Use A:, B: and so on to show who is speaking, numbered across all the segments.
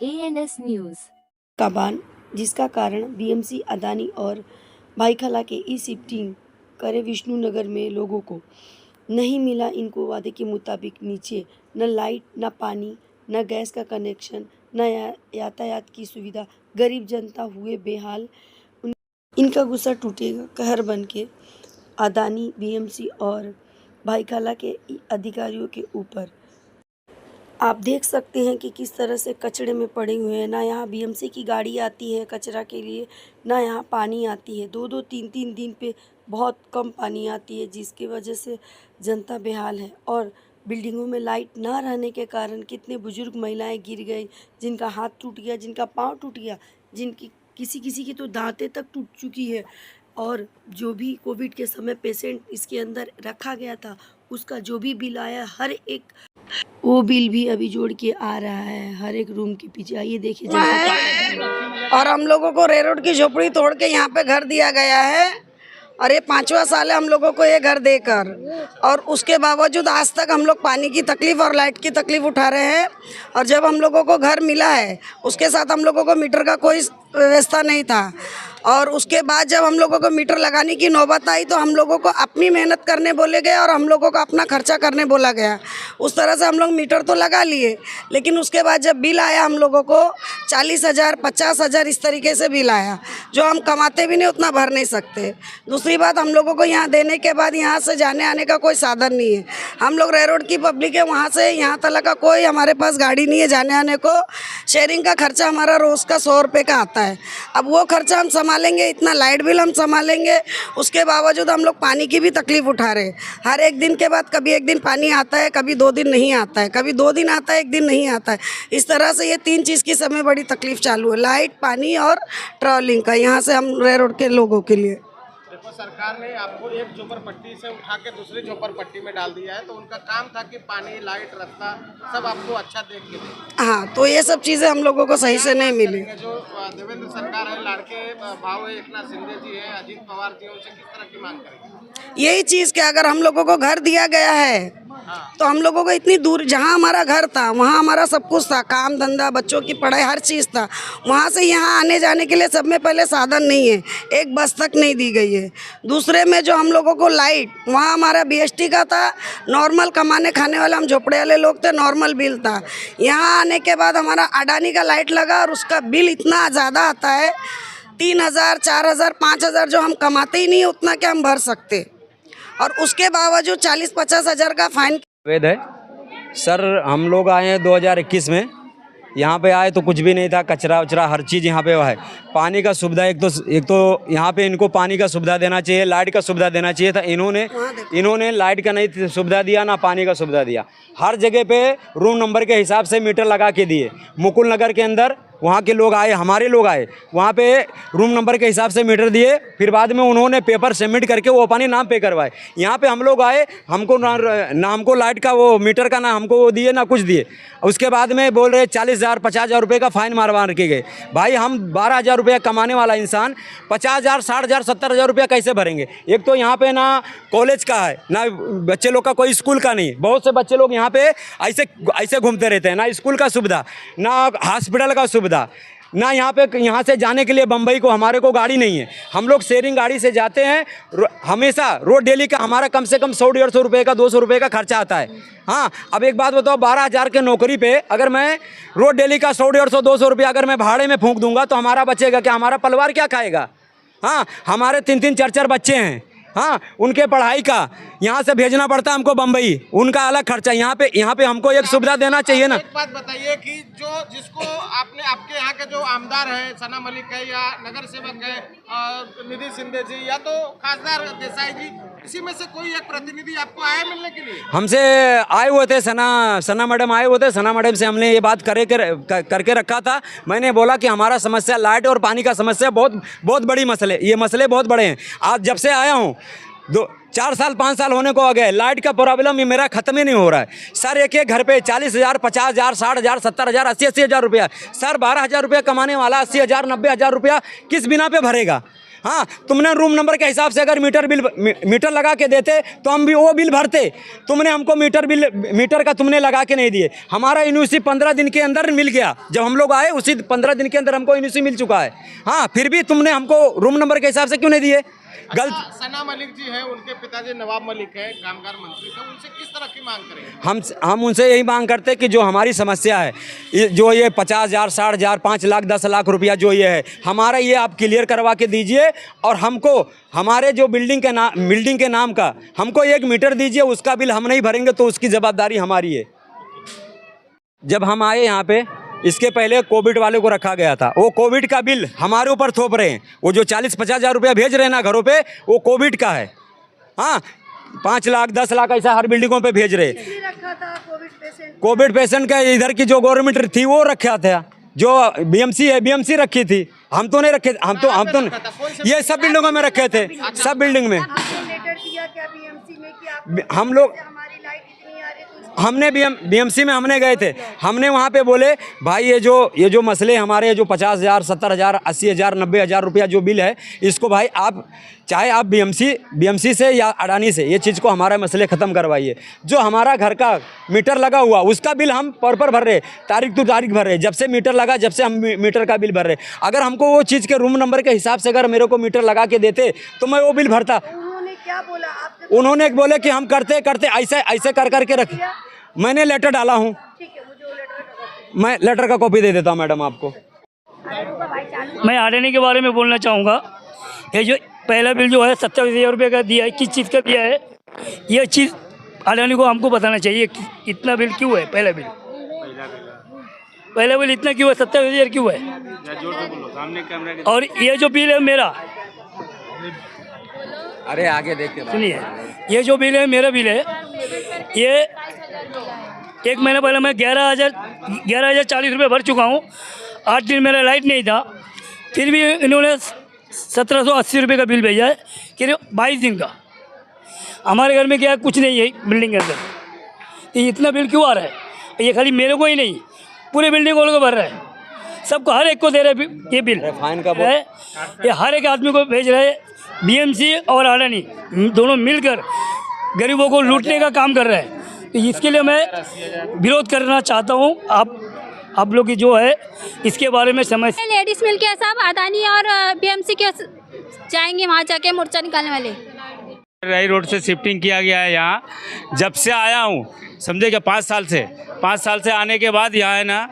A: ANS news
B: का बान, जिसका कारण बीएमसी अदानी और भाईखला के ई शिफ्टिंग करे विष्णुनगर में लोगों को नहीं मिला इनको वादे के मुताबिक नीचे न लाइट न पानी न गैस का कनेक्शन न यातायात की सुविधा। गरीब जनता हुए बेहाल। इनका गुस्सा टूटेगा कहर बन के अदानी बीएमसी और भाईखला के अधिकारियों के ऊपर। आप देख सकते हैं कि किस तरह से कचड़े में पड़े हुए हैं। ना यहाँ बीएमसी की गाड़ी आती है कचरा के लिए, ना यहाँ पानी आती है। 2-2 3-3 दिन पे बहुत कम पानी आती है, जिसकी वजह से जनता बेहाल है। और बिल्डिंगों में लाइट ना रहने के कारण कितने बुजुर्ग महिलाएं गिर गई, जिनका हाथ टूट गया, जिनका पाँव टूट गया, जिनकी किसी की तो दांतें तक टूट चुकी है। और जो भी कोविड के समय पेशेंट इसके अंदर रखा गया था, उसका जो भी बिल आया, हर एक वो बिल भी अभी जोड़ के आ रहा है हर एक रूम के पीछे। आइए देखिए
C: और हम लोगों को रेलरोड की झोपड़ी तोड़ के यहाँ पे घर दिया गया है और ये 5वां साल है हम लोगों को ये घर देकर। और उसके बावजूद आज तक हम लोग पानी की तकलीफ और लाइट की तकलीफ उठा रहे हैं। और जब हम लोगों को घर मिला है उसके साथ हम लोगों को मीटर का कोई व्यवस्था नहीं था। और उसके बाद जब हम लोगों को मीटर लगाने की नौबत आई तो हम लोगों को अपनी मेहनत करने बोले गए और हम लोगों को अपना खर्चा करने बोला गया। उस तरह से हम लोग मीटर तो लगा लिए, लेकिन उसके बाद जब बिल आया हम लोगों को 40,000 50,000 इस तरीके से बिल आया, जो हम कमाते भी नहीं उतना भर नहीं सकते। दूसरी बात, हम लोगों को यहाँ देने के बाद यहाँ से जाने आने का कोई साधन नहीं है। हम लोग रेलरोड की पब्लिक है, वहाँ से यहाँ तक का कोई हमारे पास गाड़ी नहीं है जाने आने को। शेयरिंग का खर्चा हमारा रोज़ का 100 रुपये का आता है। अब वो खर्चा हम संभालेंगे, इतना लाइट बिल हम संभालेंगे, उसके बावजूद हम लोग पानी की भी तकलीफ उठा रहे हैं। हर एक दिन के बाद कभी एक दिन पानी आता है, कभी 2 दिन नहीं आता है, कभी 2 दिन आता है 1 दिन नहीं आता है। इस तरह से ये 3 चीज़ की समय बड़ी तकलीफ चालू है, लाइट, पानी और ट्रैवलिंग का, यहाँ से हम रेलरोड के लोगों के लिए।
D: देखो, सरकार ने आपको एक झोपड़पट्टी से उठा के दूसरी झोपड़पट्टी में डाल दिया है, तो उनका काम था कि पानी, लाइट, रास्ता सब आपको अच्छा देख के दे।
C: हाँ, तो ये सब चीज़ें हम लोगों को सही से नहीं मिली।
D: जो देवेंद्र सरकार है, लाड़के भाव है, एकनाथ शिंदे जी है, अजीत पवार जी, उनसे किस तरह की मांग करेंगे?
C: यही चीज़ कि अगर हम लोगों को घर दिया गया है तो हम लोगों को इतनी दूर, जहाँ हमारा घर था वहाँ हमारा सब कुछ था, काम धंधा, बच्चों की पढ़ाई, हर चीज़ था। वहाँ से यहाँ आने जाने के लिए सब में पहले साधन नहीं है, एक बस तक नहीं दी गई है। दूसरे में जो हम लोगों को लाइट, वहाँ हमारा BST का था, नॉर्मल कमाने खाने वाले हम झोपड़े वाले लोग थे, नॉर्मल बिल था। यहाँ आने के बाद हमारा अडानी का लाइट लगा और उसका बिल इतना ज़्यादा आता है, 3,000 4,000 5,000 जो हम कमाते ही नहीं उतना क्या हम भर सकते। और उसके बावजूद 40-50 हज़ार का फाइन।
E: वेद है सर, हम लोग आए हैं 2021 में। यहाँ पे आए तो कुछ भी नहीं था, कचरा उचरा हर चीज़ यहाँ पे है। पानी का सुविधा एक तो यहाँ पे इनको पानी का सुविधा देना चाहिए, लाइट का सुविधा देना चाहिए था। इन्होंने लाइट का नहीं सुविधा दिया, ना पानी का सुविधा दिया। हर जगह पे रूम नंबर के हिसाब से मीटर लगा के दिए। मुकुल नगर के अंदर वहाँ के लोग आए, हमारे लोग आए, वहाँ पे रूम नंबर के हिसाब से मीटर दिए, फिर बाद में उन्होंने पेपर सबमिट करके वो पानी नाम पे करवाए। यहाँ पे हम लोग आए, हमको ना हमको लाइट का वो मीटर का ना हमको वो दिए ना कुछ दिए। उसके बाद में बोल रहे 40,000 50,000 रुपये का फ़ाइन मारवा के गए। भाई हम 12,000 रुपये कमाने वाला इंसान 50,000 60,000 70,000 रुपया कैसे भरेंगे? एक तो यहाँ पे ना कॉलेज का है, ना बच्चे लोग का कोई स्कूल का नहीं। बहुत से बच्चे लोग यहाँ पे ऐसे घूमते रहते हैं, ना स्कूल का सुविधा, ना हॉस्पिटल का सुविधा, ना यहाँ से जाने के लिए बम्बई को हमारे को गाड़ी नहीं है। हम लोग शेयरिंग गाड़ी से जाते हैं हमेशा। रोड डेली का हमारा कम से कम 100-150 रुपये का 200 रुपये का खर्चा आता है। हाँ, अब एक बात बताओ, 12,000 के नौकरी पे अगर मैं रोड डेली का 100-150-200 रुपये अगर मैं भाड़े में फूंक दूंगा तो हमारा बचेगा क्या? हमारा परिवार क्या खाएगा? हाँ, हमारे 3-3 4-4 बच्चे हैं। हाँ, उनके पढ़ाई का यहाँ से भेजना पड़ता है हमको बम्बई, उनका अलग खर्चा। यहाँ पे हमको एक सुविधा देना चाहिए ना।
D: एक बात बताइए कि जिसको आपके यहाँ के जो आमदार है, सना मलिक है, या नगर सेवक है निधि शिंदे जी, या तो खासदार देसाई जी, इसी में से कोई एक प्रतिनिधि आपको आया मिलने के लिए? हमसे
E: आए हुए थे, सना मैडम आए हुए थे। सना मैडम से हमने ये बात करके रखा था। मैंने बोला कि हमारा समस्या लाइट और पानी का समस्या बहुत बड़ी मसले, ये मसले बहुत बड़े हैं। आज जब से आया हूँ 4 साल 5 साल होने को आ गए, लाइट का प्रॉब्लम ये मेरा ख़त्म ही नहीं हो रहा है सर। एक घर पे 40,000 50,000 60,000 70,000 80,000 रुपया। सर 12,000 रुपया कमाने वाला 80,000 90,000 रुपया किस बिना पे भरेगा? हाँ, तुमने रूम नंबर के हिसाब से अगर मीटर लगा के देते तो हम भी वो बिल भरते। तुमने हमको मीटर का तुमने लगा के नहीं दिए। हमारा इन्यूसी 15 दिन के अंदर मिल गया। जब हम लोग आए उसी 15 दिन के अंदर हमको इन्यूसी मिल चुका है। हाँ, फिर भी तुमने हमको रूम नंबर के हिसाब से क्यों नहीं दिए? गलत।
D: सना मलिक जी हैं, उनके पिताजी नवाब मलिक हैं, कामगार मंत्री थे, उनसे किस तरह की मांग करेंगे?
E: हम उनसे यही मांग करते हैं कि जो हमारी समस्या है, जो ये 50,000, 60,000, 5 लाख, 10 लाख रुपया जो ये है, हमारा ये आप क्लियर करवा के दीजिए। और हमको हमारे जो बिल्डिंग के नाम का हमको 1 मीटर दीजिए। उसका बिल हम नहीं भरेंगे तो उसकी जवाबदारी हमारी है। जब हम आए यहाँ पे, इसके पहले कोविड वाले को रखा गया था। वो कोविड का बिल हमारे ऊपर थोप रहे हैं। वो जो 40-50 हज़ार रुपया भेज रहे हैं ना घरों पे, वो कोविड का है। हाँ, 5 लाख, 10 लाख ऐसा हर बिल्डिंगों पे भेज रहे हैं। कोविड पेशेंट का इधर की जो गवर्नमेंट थी वो रखा था। जो बीएमसी है, बीएमसी रखी थी। हम तो नहीं रखे। हम तो ये सब बिल्डिंगों में रखे थे। सब बिल्डिंग में हम लोग, हमने बीएमसी में हमने गए थे। हमने वहाँ पे बोले भाई ये जो मसले हमारे जो 50,000, 70,000, 80,000, 90,000 रुपया जो बिल है, इसको भाई आप चाहे आप बीएमसी से या अडानी से ये चीज़ को हमारा मसले ख़त्म करवाइए। जो हमारा घर का मीटर लगा हुआ उसका बिल हम पर भर रहे, तारीख टू तारीख भर रहे। जब से मीटर लगा, जब से हम मीटर का बिल भर रहे। अगर हमको वो चीज़ के रूम नंबर के हिसाब से अगर मेरे को मीटर लगा के देते तो मैं वो बिल भरता।
B: क्या बोला आपने?
E: उन्होंने बोले कि हम करते ऐसे कर रखे। मैंने लेटर डाला हूँ। मैं लेटर का कॉपी दे देता हूँ मैडम आपको।
A: मैं अडानी के बारे में बोलना चाहूँगा। ये जो पहला बिल जो है 27,000 रुपये का दिया है, किस चीज़ का दिया है ये चीज़ अडानी को हमको बताना चाहिए कि इतना बिल क्यों है। पहला बिल इतना क्यों है, 27,000 क्यों है। और ये जो बिल है मेरा,
E: अरे आगे देखते
A: सुनिए, ये जो बिल है मेरा बिल है। ये 1 महीना पहले मैं 11,040 रुपये भर चुका हूँ। 8 दिन मेरा लाइट नहीं था, फिर भी इन्होंने 1,780 रुपये का बिल भेजा है कि 22 दिन का। हमारे घर में क्या है, कुछ नहीं है बिल्डिंग के अंदर। ये इतना बिल क्यों आ रहा है? ये खाली मेरे को ही नहीं, पूरे बिल्डिंग वालों को भर रहा है। सबको, हर एक को दे रहे ये बिल
E: फाइन का
A: है। ये हर एक आदमी को भेज रहे हैं। बीएमसी और अडानी दोनों मिलकर गरीबों को लूटने का काम कर रहे हैं। तो इसके लिए मैं विरोध करना चाहता हूँ। आप लोग की जो है इसके बारे में समझ।
F: लेडीज मिल के सब अडानी और बीएमसी के जाएंगे वहाँ जाके मोर्चा निकालने वाले।
G: राई रोड से शिफ्टिंग किया गया है यहाँ। जब से आया हूँ, समझे क्या, 5 साल से आने के बाद यहाँ है ना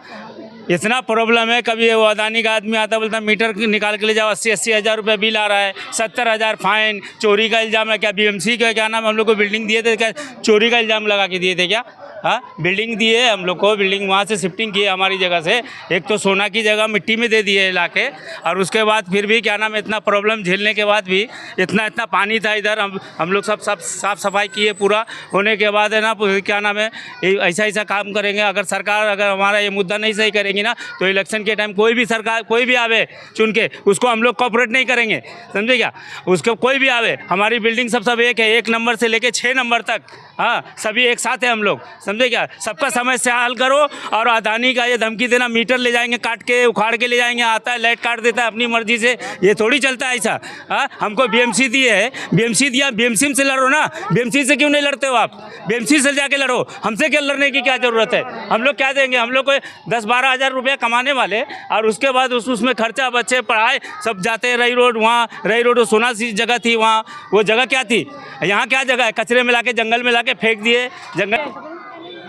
G: इतना प्रॉब्लम है। कभी वो अडानी का आदमी आता बोलता मीटर निकाल के ले जाओ, 80 हज़ार रुपये बिल आ रहा है, 70,000 फाइन, चोरी का इल्ज़ाम है। क्या बीएमसी का क्या नाम, हम लोग को बिल्डिंग दिए थे, क्या चोरी का इल्ज़ाम लगा के दिए थे क्या? हाँ, बिल्डिंग दिए हम लोग को, बिल्डिंग वहाँ से शिफ्टिंग किए हमारी जगह से। एक तो सोना की जगह मिट्टी में दे दिए ला के, और उसके बाद फिर भी क्या नाम है इतना प्रॉब्लम झेलने के बाद भी इतना पानी था इधर। हम लोग सब साफ़ सफाई किए पूरा होने के बाद है ना, क्या नाम है ऐसा काम करेंगे। अगर सरकार अगर हमारा ये मुद्दा नहीं सही करेगी ना, तो इलेक्शन के टाइम कोई भी सरकार कोई भी आवे चुन के, उसको हम लोग कॉपरेट नहीं करेंगे, समझे क्या। उसको कोई भी आवे, हमारी बिल्डिंग सब एक है, 1 नंबर से लेके 6 नंबर तक। हाँ, सभी एक साथ है हम लोग, समझे क्या। सबका समस्या हल करो। और अडानी का ये धमकी देना, मीटर ले जाएंगे काट के, उखाड़ के ले जाएंगे, आता है लाइट काट देता है अपनी मर्जी से, ये थोड़ी चलता है ऐसा। हाँ, हमको बीएमसी दिए है, बीएमसी दिया, बीएमसी से लड़ो ना। बीएमसी से क्यों नहीं लड़ते हो आप? बीएमसी से जाके लड़ो, हमसे क्या लड़ने की क्या ज़रूरत है? हम लोग क्या देंगे? हम लोग को 10-12 हज़ार रुपया कमाने वाले, और उसके बाद उसमें खर्चा, बच्चे पढ़ाए सब जाते हैं। रई रोड, वहाँ रई रोड सोना सी जगह थी, वहाँ वो जगह क्या थी? यहाँ क्या जगह है? कचरे में लाके जंगल में लाके फेंक दिए जंगल।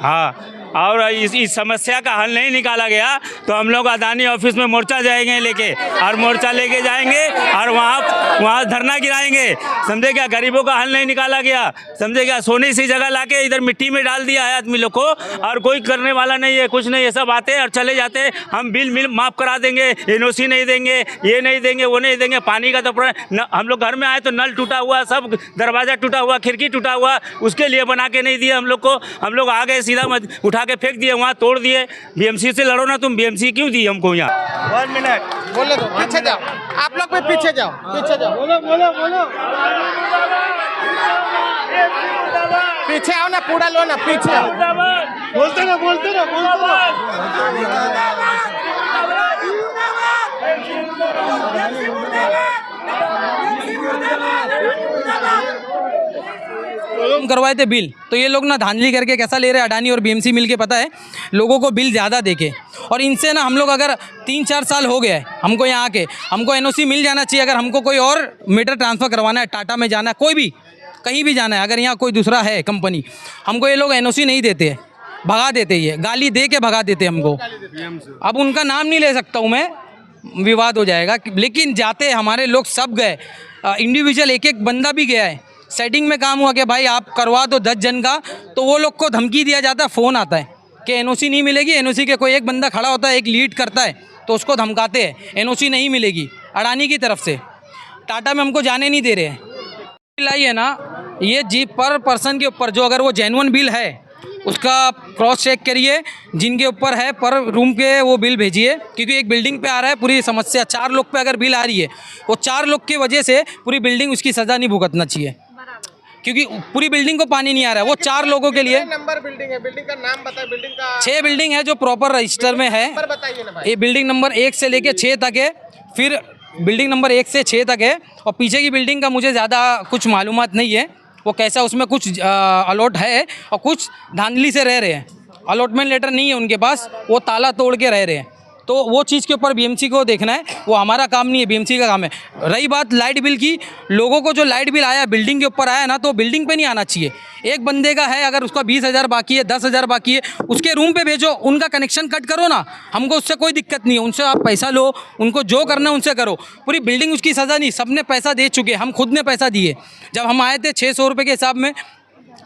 G: हाँ, और इस समस्या का हल नहीं निकाला गया तो हम लोग अडानी ऑफिस में मोर्चा जाएंगे लेके, और मोर्चा लेके जाएंगे और वहाँ धरना गिराएंगे, समझे क्या। गरीबों का हल नहीं निकाला गया, समझे क्या। सोने सी जगह लाके इधर मिट्टी में डाल दिया है आदमी लोग को, और कोई करने वाला नहीं है, कुछ नहीं है। सब आते हैं और चले जाते हैं। हम बिल माफ़ करा देंगे, एनओसी नहीं देंगे, ये नहीं देंगे, वो नहीं देंगे। पानी का तो हम लोग घर में आए तो नल टूटा हुआ, सब दरवाज़ा टूटा हुआ, खिड़की टूटा हुआ, उसके लिए बना के नहीं दिए हम लोग को। हम लोग आ गए सीधा उठा के फेंक दिए, वहाँ तोड़ दिए। बीएमसी से लड़ो ना तुम, बीएमसी क्यों दी हमको यहाँ?
D: 1 मिनट बोले दो, पीछे जाओ आप लोग भी, पीछे जाओ, पीछे जाओ, बोलो पीछे आओ ना, पूरा लो ना, पीछे आओ। बोलते ना
H: हम करवाए थे बिल, तो ये लोग ना धांधली करके कैसा ले रहे हैं अडानी और बीएमसी मिल के, पता है लोगों को बिल ज़्यादा देके। और इनसे ना हम लोग अगर 3-4 साल हो गया है हमको यहाँ आके, हमको एनओसी मिल जाना चाहिए। अगर हमको कोई और मीटर ट्रांसफ़र करवाना है, टाटा में जाना है, कोई भी कहीं भी जाना है, अगर यहाँ कोई दूसरा है कंपनी, हमको ये लोग एनओसी नहीं देते हैं, भगा देते हैं, ये गाली दे के भगा देते हैं हमको। अब उनका नाम नहीं ले सकता हूँ मैं, विवाद हो जाएगा, लेकिन जाते हमारे लोग सब गए, इंडिविजुअल एक बंदा भी गया है। सेटिंग में काम हुआ कि भाई आप करवा दो 10 जन का, तो वो लोग को धमकी दिया जाता है, फ़ोन आता है कि एनओसी नहीं मिलेगी। एनओसी के कोई एक बंदा खड़ा होता है, एक लीड करता है, तो उसको धमकाते हैं एनओसी नहीं मिलेगी अडानी की तरफ से। टाटा में हमको जाने नहीं दे रहे हैं। बिल आई है ना, ये जी पर पर्सन के ऊपर जो अगर वो जेन्युइन बिल है उसका क्रॉस चेक करिए, जिनके ऊपर है पर रूम के वो बिल भेजिए, क्योंकि एक बिल्डिंग पे आ रहा है पूरी समस्या। 4 लोग पे अगर बिल आ रही है, वो 4 लोग की वजह से पूरी बिल्डिंग उसकी सज़ा नहीं भुगतना चाहिए, क्योंकि पूरी बिल्डिंग को पानी नहीं आ रहा है, वो 4 लोगों के लिए।
D: नंबर बिल्डिंग है, बिल्डिंग का नाम बताए, बिल्डिंग का
H: 6 बिल्डिंग है जो प्रॉपर रजिस्टर में है।
D: नंबर बताइए ना भाई।
H: ये बिल्डिंग नंबर 1 से लेके 6 तक है, फिर बिल्डिंग नंबर 1 से 6 तक है। और पीछे की बिल्डिंग का मुझे ज़्यादा कुछ मालूमात नहीं है, वो कैसा, उसमें कुछ अलॉट है और कुछ धांधली से रह रहे हैं, अलॉटमेंट लेटर नहीं है उनके पास, वो ताला तोड़ के रह रहे हैं। तो वो चीज़ के ऊपर बीएमसी को देखना है, वो हमारा काम नहीं है, बीएमसी का काम है। रही बात लाइट बिल की, लोगों को जो लाइट बिल आया बिल्डिंग के ऊपर आया ना, तो बिल्डिंग पे नहीं आना चाहिए। एक बंदे का है, अगर उसका 20,000 बाकी है, 10,000 बाकी है, उसके रूम पे भेजो, उनका कनेक्शन कट करो ना, हमको उससे कोई दिक्कत नहीं है। उनसे आप पैसा लो, उनको जो करना है उनसे करो, पूरी बिल्डिंग उसकी सज़ा नहीं। सबने पैसा दे चुके, हम खुद ने पैसा दिए। जब हम आए थे 600 रुपये के हिसाब में,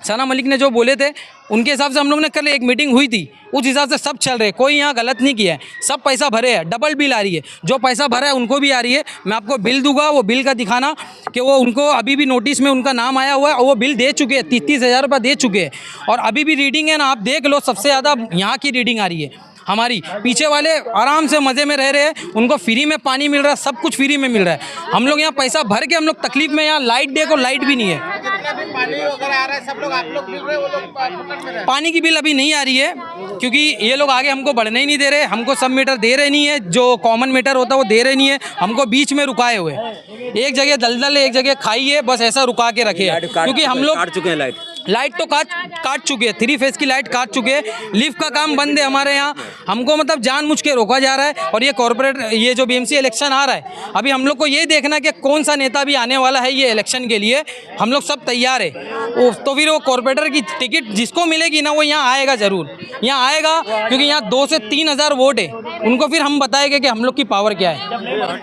H: सना मलिक ने जो बोले थे उनके हिसाब से हम लोग ने कल एक मीटिंग हुई थी, उस हिसाब से सब चल रहे, कोई यहाँ गलत नहीं किया है, सब पैसा भरे है। डबल बिल आ रही है, जो पैसा भरा है उनको भी आ रही है। मैं आपको बिल दूंगा, वो बिल का दिखाना कि वो उनको अभी भी नोटिस में उनका नाम आया हुआ है और वो बिल दे चुके हैं, 30,000 रुपये दे चुके हैं। और अभी भी रीडिंग है ना, आप देख लो, सबसे ज़्यादा यहाँ की रीडिंग आ रही है हमारी। पीछे वाले आराम से मज़े में रह रहे हैं, उनको फ्री में पानी मिल रहा है, सब कुछ फ्री में मिल रहा है। हम लोग यहाँ पैसा भर के हम लोग तकलीफ में, यहाँ लाइट डे को लाइट भी नहीं है।
D: जितना भी पानी वगैरह आ रहा है, सब लोग आप लोग मिल रहे हैं, वो लोग पकड़ में रहे हैं।
H: पानी की बिल अभी नहीं आ रही है, क्योंकि ये लोग आगे हमको बढ़ने ही नहीं दे रहे। हमको सब मीटर दे रहे नहीं है, जो कॉमन मीटर होता है वो दे रहे नहीं है, हमको बीच में रुकाए हुए। एक जगह दलदल है, एक जगह खाई है, बस ऐसा रुका के रखे हैं। क्योंकि हम लोग
E: काट चुके हैं
H: लाइट तो काट चुके हैं, 3 फेज की लाइट काट चुके हैं। लिफ्ट का काम बंद है हमारे यहाँ, हमको मतलब जानबूझ के रोका जा रहा है। और ये कॉर्पोरेट, ये जो बीएमसी इलेक्शन आ रहा है, अभी हम लोग को ये देखना है कि कौन सा नेता भी आने वाला है ये इलेक्शन के लिए। हम लोग सब तैयार है, तो फिर वो कॉर्पोरेटर की टिकट जिसको मिलेगी ना, वो यहाँ आएगा ज़रूर, यहाँ आएगा, क्योंकि यहाँ 2 से 3 हज़ार वोट है। उनको फिर हम बताएंगे कि हम लोग की पावर क्या है।